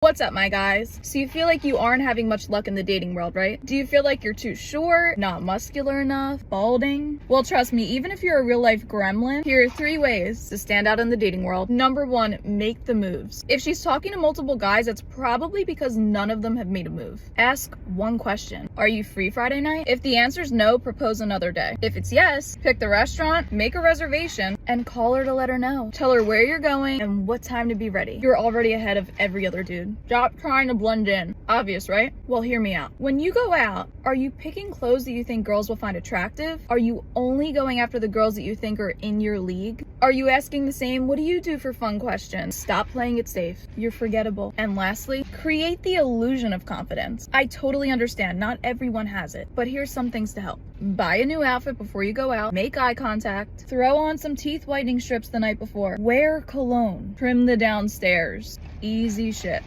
What's up, my guys? So you feel like you aren't having much luck in the dating world, right? Do you feel like you're too short, not muscular enough, balding? Well, trust me, even if you're a real life gremlin, here are 3 ways to stand out in the dating world. Number 1, make the moves. If she's talking to multiple guys, that's probably because none of them have made a move. Ask one question. Are you free Friday night? If the answer's no, propose another day. If it's yes, pick the restaurant, make a reservation, and call her to let her know. Tell her where you're going and what time to be ready. You're already ahead of every other dude. Stop trying to blend in. Obvious, right? Well, hear me out. When you go out, are you picking clothes that you think girls will find attractive? Are you only going after the girls that you think are in your league? Are you asking the same, what do you do for fun questions? Stop playing it safe. You're forgettable. And lastly, create the illusion of confidence. I totally understand, not everyone has it, but here's some things to help. Buy a new outfit before you go out. Make eye contact. Throw on some teeth whitening strips the night before. Wear cologne. Trim the downstairs. Easy shit.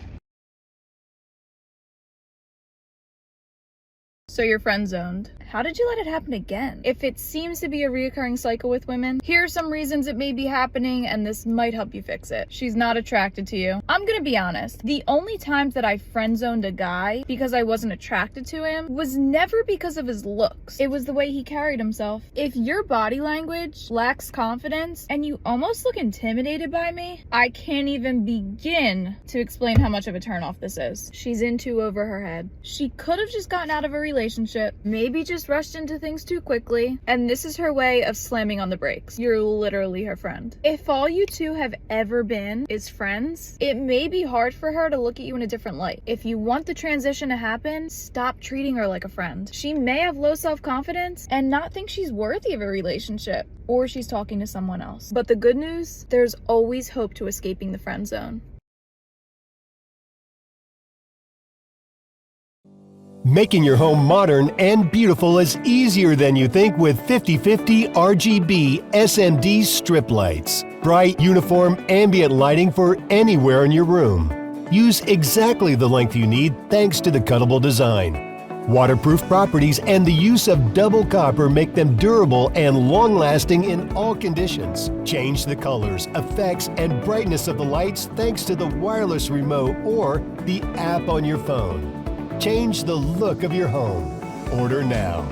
So you're friend zoned. How did you let it happen again? If it seems to be a reoccurring cycle with women, here are some reasons it may be happening and this might help you fix it. She's not attracted to you. I'm gonna be honest. The only times that I friend zoned a guy because I wasn't attracted to him was never because of his looks. It was the way he carried himself. If your body language lacks confidence and you almost look intimidated by me, I can't even begin to explain how much of a turnoff this is. She's in too over her head. She could have just gotten out of a relationship, maybe just rushed into things too quickly, and this is her way of slamming on the brakes. You're literally her friend. If all you two have ever been is friends, it may be hard for her to look at you in a different light. If you want the transition to happen, stop treating her like a friend. She may have low self-confidence and not think she's worthy of a relationship, or she's talking to someone else. But the good news, there's always hope to escaping the friend zone. Making your home modern and beautiful is easier than you think with 50/50 RGB SMD strip lights. Bright, uniform, ambient lighting for anywhere in your room. Use exactly the length you need thanks to the cuttable design. Waterproof properties and the use of double copper make them durable and long-lasting in all conditions. Change the colors, effects, and brightness of the lights thanks to the wireless remote or the app on your phone. Change the look of your home. Order now.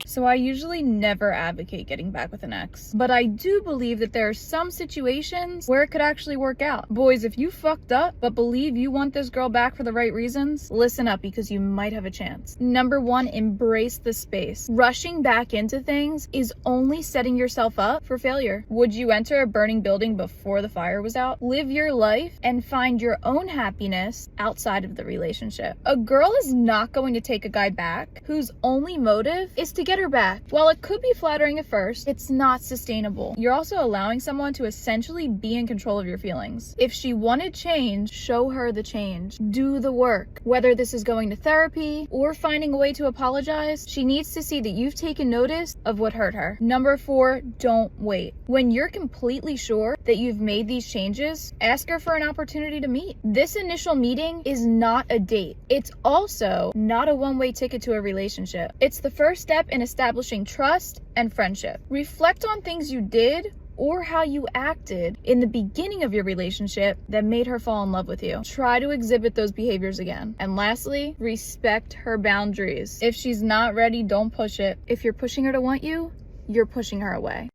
So I usually never advocate getting back with an ex, but I do believe that there are some situations where it could actually work out. Boys, if you fucked up but believe you want this girl back for the right reasons, listen up because you might have a chance. Number 1, embrace the space. Rushing back into things is only setting yourself up for failure. Would you enter a burning building before the fire was out? Live your life and find your own happiness outside of the relationship. A girl is not going to take a guy back whose only motive is to get her back. While it could be flattering at first, it's not sustainable. You're also allowing someone to essentially be in control of your feelings. If she wanted change, show her the change. Do the work. Whether this is going to therapy or finding a way to apologize, she needs to see that you've taken notice of what hurt her. Number 4, don't wait. When you're completely sure that you've made these changes, ask her for an opportunity to meet. This initial meeting is not a date. It's also not a one-way ticket to a relationship. It's the first step in establishing trust and friendship. Reflect on things you did or how you acted in the beginning of your relationship that made her fall in love with you. Try to exhibit those behaviors again. And lastly, respect her boundaries. If she's not ready, don't push it. If you're pushing her to want you, you're pushing her away.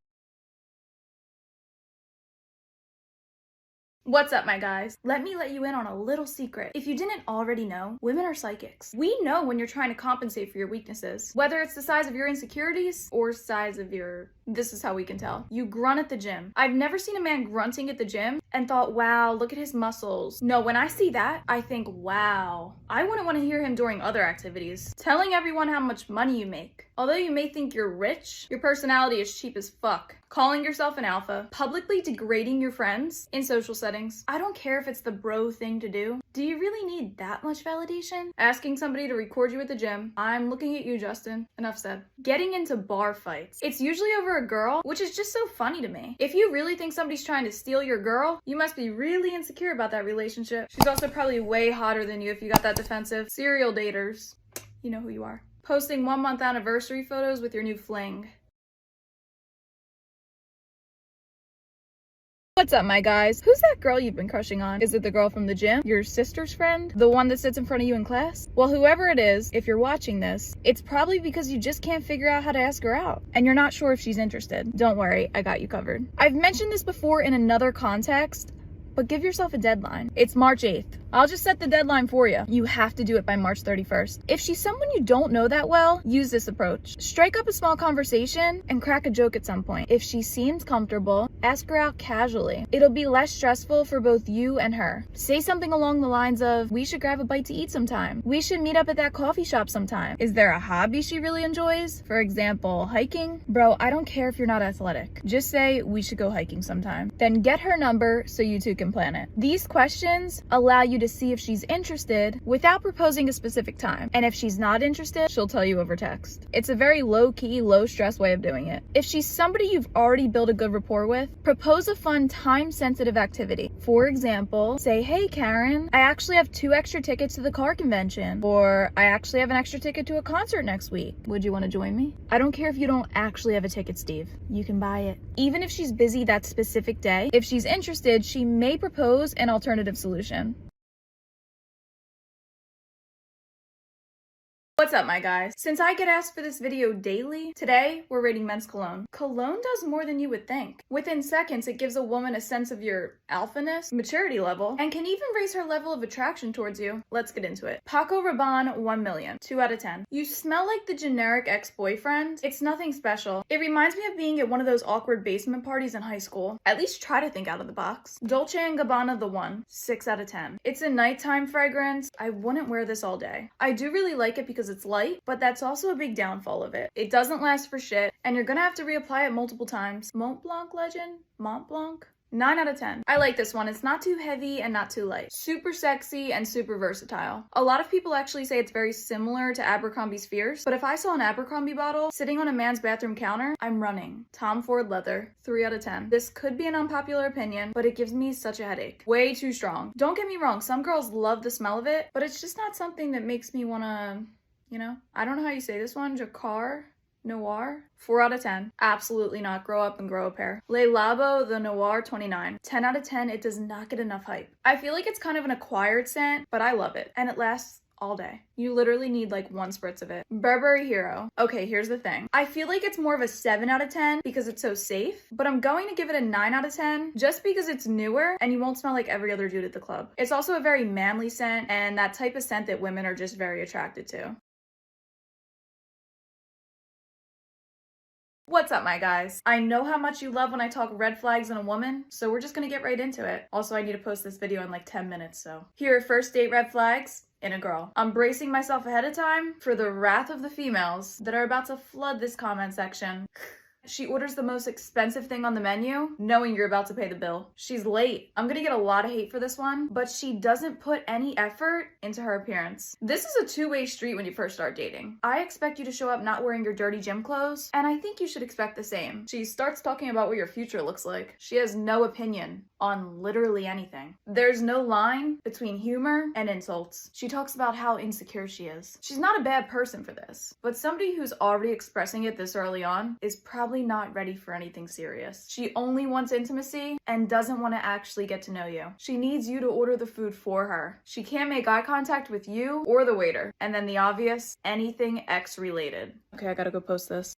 What's up, my guys? Let me let you in on a little secret. If you didn't already know, women are psychics. We know when you're trying to compensate for your weaknesses, whether it's the size of your insecurities or size of your... This is how we can tell. You grunt at the gym. I've never seen a man grunting at the gym and thought, wow, look at his muscles. No, when I see that, I think, wow. I wouldn't want to hear him during other activities. Telling everyone how much money you make. Although you may think you're rich, your personality is cheap as fuck. Calling yourself an alpha, publicly degrading your friends in social settings. I don't care if it's the bro thing to do. Do you really need that much validation? Asking somebody to record you at the gym. I'm looking at you, Justin. Enough said. Getting into bar fights. It's usually over a girl, which is just so funny to me. If you really think somebody's trying to steal your girl, you must be really insecure about that relationship. She's also probably way hotter than you if you got that defensive. Serial daters. You know who you are. Posting 1-month anniversary photos with your new fling. What's up, my guys? Who's that girl you've been crushing on? Is it the girl from the gym? Your sister's friend? The one that sits in front of you in class? Well, whoever it is, if you're watching this, it's probably because you just can't figure out how to ask her out and you're not sure if she's interested. Don't worry, I got you covered. I've mentioned this before in another context, but give yourself a deadline. It's March 8th. I'll just set the deadline for you. You have to do it by March 31st. If she's someone you don't know that well, use this approach. Strike up a small conversation and crack a joke at some point. If she seems comfortable, ask her out casually. It'll be less stressful for both you and her. Say something along the lines of, we should grab a bite to eat sometime. We should meet up at that coffee shop sometime. Is there a hobby she really enjoys? For example, hiking? Bro, I don't care if you're not athletic. Just say, we should go hiking sometime. Then get her number so you two can plan it. These questions allow you to see if she's interested without proposing a specific time. And if she's not interested, she'll tell you over text. It's a very low-key, low-stress way of doing it. If she's somebody you've already built a good rapport with, propose a fun, time-sensitive activity. For example, say, hey Karen, I actually have 2 extra tickets to the car convention, or I actually have an extra ticket to a concert next week. Would you want to join me? I don't care if you don't actually have a ticket, Steve. You can buy it. Even if she's busy that specific day, if she's interested, she may propose an alternative solution. What's up, my guys? Since I get asked for this video daily, today we're rating men's cologne. Cologne does more than you would think. Within seconds, it gives a woman a sense of your alphaness, maturity level, and can even raise her level of attraction towards you. Let's get into it. Paco Rabanne 1 million, 2 out of 10. You smell like the generic ex-boyfriend. It's nothing special. It reminds me of being at one of those awkward basement parties in high school. At least try to think out of the box. Dolce & Gabbana the 1, 6 out of 10. It's a nighttime fragrance. I wouldn't wear this all day. I do really like it because it's light, but that's also a big downfall of it. It doesn't last for shit, and you're gonna have to reapply it multiple times. Mont Blanc legend? Mont Blanc? 9 out of 10. I like this one. It's not too heavy and not too light. Super sexy and super versatile. A lot of people actually say it's very similar to Abercrombie's Fierce, but if I saw an Abercrombie bottle sitting on a man's bathroom counter, I'm running. Tom Ford leather, 3 out of 10. This could be an unpopular opinion, but it gives me such a headache. Way too strong. Don't get me wrong, some girls love the smell of it, but it's just not something that makes me wanna, you know? I don't know how you say this one, Jacquard Noir, 4 out of 10. Absolutely not. Grow up and grow a pair. Le Labo the Noir 29. 10 out of 10. It does not get enough hype. I feel like it's kind of an acquired scent, but I love it. And it lasts all day. You literally need like 1 spritz of it. Burberry Hero. Okay, here's the thing. I feel like it's more of a 7 out of 10 because it's so safe, but I'm going to give it a 9 out of 10 just because it's newer and you won't smell like every other dude at the club. It's also a very manly scent and that type of scent that women are just very attracted to. What's up, my guys? I know how much you love when I talk red flags in a woman, so we're just gonna get right into it. Also, I need to post this video in like 10 minutes, so. Here are first date red flags in a girl. I'm bracing myself ahead of time for the wrath of the females that are about to flood this comment section. She orders the most expensive thing on the menu, knowing you're about to pay the bill. She's late. I'm gonna get a lot of hate for this one, but she doesn't put any effort into her appearance. This is a two-way street when you first start dating. I expect you to show up not wearing your dirty gym clothes, and I think you should expect the same. She starts talking about what your future looks like. She has no opinion on literally anything. There's no line between humor and insults. She talks about how insecure she is. She's not a bad person for this, but somebody who's already expressing it this early on is probably not ready for anything serious. She only wants intimacy and doesn't want to actually get to know you. She needs you to order the food for her. She can't make eye contact with you or the waiter. And then the obvious, anything X related. Okay, I gotta go post this.